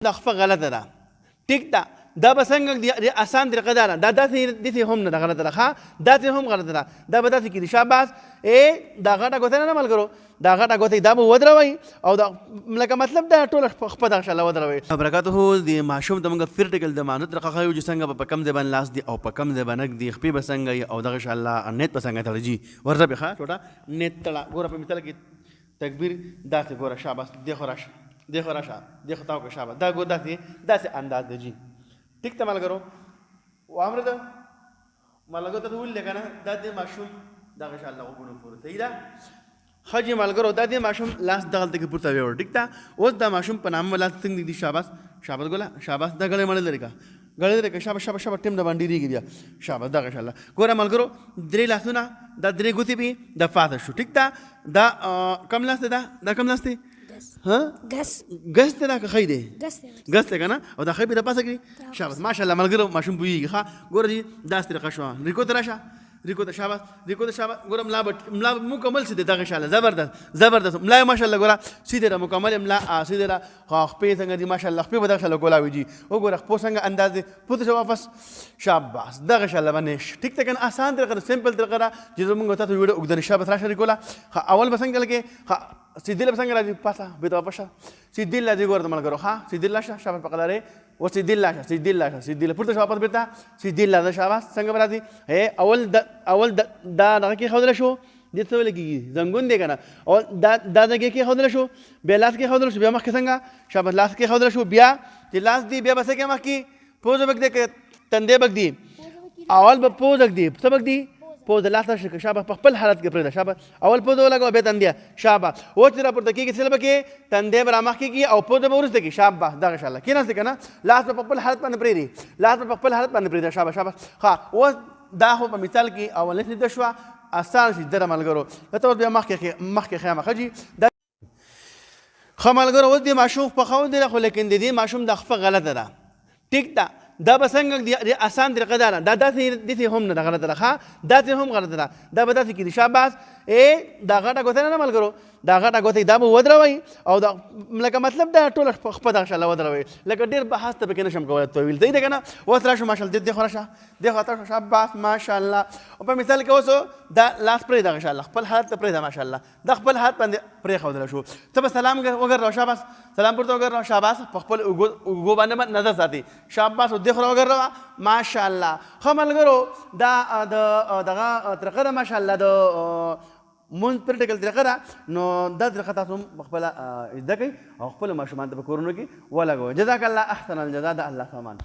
دا خفه غلطه ده ټیک ده دا به څنګه د اسان طریقه ده دا داسې هم نه ده غلطه ده ښه داسې هم غلطه ده دا به داسې کېږي شاباس دا غټه ګوته نه ملګرو دا غټه ګوته دا به ودروئ او دا لکه مطلب دا ټوله خپه دغه شله ودروئ برکاته د ماشوم د موږ فرټیکل د مانو طریقه ښایو چې څنګه به په کم ځای باندې لاس دي او په کم ځای باندې نږدي خپې به څنګه وي او دغه انشاءالله نیت به څنګه تړجي ورځه به ښه ټوټه نیت تړه ګوره په مثال کې تکبیر داسې ګوره شاباس دېخوا راشه دېخوا راشه دېخوا تاو کړه شاباس دا ګوره داسې انداز دی جي ټیک ته ملګرو وامره ده ملګرو ته ویل دی که نه دا د ماشوم دغه انشاءالله وګورو پورې صحیح ده ښه جي ملګرو دا د ماشوم لاس دغلته کې پورته ویوړ ټیک ده اوس دا ماشوم په نامه لاس څنګه دی شاباس شاباس ګوله شاباس دا ګړې مړې لري که ګړې لري که شاباس شاباس شاباس ټیم د باندې ډېرېږي بیا شاباس دغه انشاءالله ګوره ملګرو درې لاسونه دا درې ګوتې به د فاته شو ټیک ده دا کم لاس دی دا کم لاس دی ګس ته دا که خی دی ګس دی که نه او دا خی به د پاسه کړي شاباس ماشاءالله ملګرو ماشوم پوهېږي ښه ګوره جي داسې طریقه شوه ریکو ته راشه ریکو ته شاباس ریکو ته شاباس ګوره ملا مکمل سیده دغه انشاءالله زبردست ملا ماشاءالله ګوره سیده ده مکمل ملا سیده ده خپې څنګه دي ماشاءالله خپې به دغه انشاءالله ګولاوي جي وګوره خپو څنګه انداز دی پورته شه واپس شاباس دغه انشاءالله باندې ټیک ته که نه اسان طریقه ده سمپل طریقه ده چې زمونږ تاسو ویډیو اوږده شاباس راشه ریکوله اول به څنګه لګې سیدل به څنګه راځي پاسه بیته واپس شه سیدل راځي ګوره ملګرو ښه سیدل لاشه شاباس په قدرې و سیدل لاشه سیدل پورته شه واپس بیرته سیدل لاشه شاباس څنګه به راځي اول دا دغه کې ښودلی شو دې څه ویل کېږي زنګون دی که نه اول دا ځای کې ښودلی شو بیا لاس کې ښودلی شو بیا مخکې څنګه شاباس لاس کې ښودلی شو بیا چې لاس دی بیا به څه کې مخکې پوزه بک دی که تندی بک دی اول به پوز بک دی څه بک دی پوز لاس راشه شاباس په خپل حالت کې پرېږده شاباس اول پوز ولګوه بیا تندی شاباس اوس چې راپورته کېږي څه به کې تندی به رامخکې کېږي او پوز به وروسته کېږي شاباس دغه انشاءالله کېناستې که نه لاس به په خپل حالت باندې پرېږدي شاباس ښه اوس دا خو په مثال کې اول لیده شوه اسان شي دره ملګرو ته اوس بیا مخکې خیمه ښه جي ښه ملګرو اوس دې ماشوم پخول دی خو لیکن د دې ماشوم دا خفه غلطه ده ټیک ده دا به څنګه د اسان طریقه ده دا داسې هم نه ده غلطه ده ښه داسې هم غلطه ده دا به داسې کېږي شاباس دا غټه ګوته نه ملګرو دا غټه ګوته دا به ودروئ او دا لکه مطلب دا ټوله خپه دغه شله ودروئ لکه ډېر بحث ته پکې نشم کولی طویل صحیح ده که نه اوس راشو ماشاءالله دېخوا راشه دېخوا ته شاباس ماشاءالله او په مثال کې اوس دا لاس پرېږده انشاءالله خپل حالت ته پرېږده ماشاءالله دا خپل حالت باندې پرېښودلی شو ته به سلام وګرځوه شاباس سلام پورته وګرځوه شاباس په خپل اوږو باندې نظر ساتي شاباس دېخوا وګرځوه ماشاءالله ښه ملګرو دا دغه طریقه ده ماشاءالله د مونځ پرټیکل طریقه ده نو دا طریقه تاسو هم خپله زده کوئ او خپلو ماشومانو ته په کورونو کې ولګوئ جزاک الله احسن الجزا د الله سامان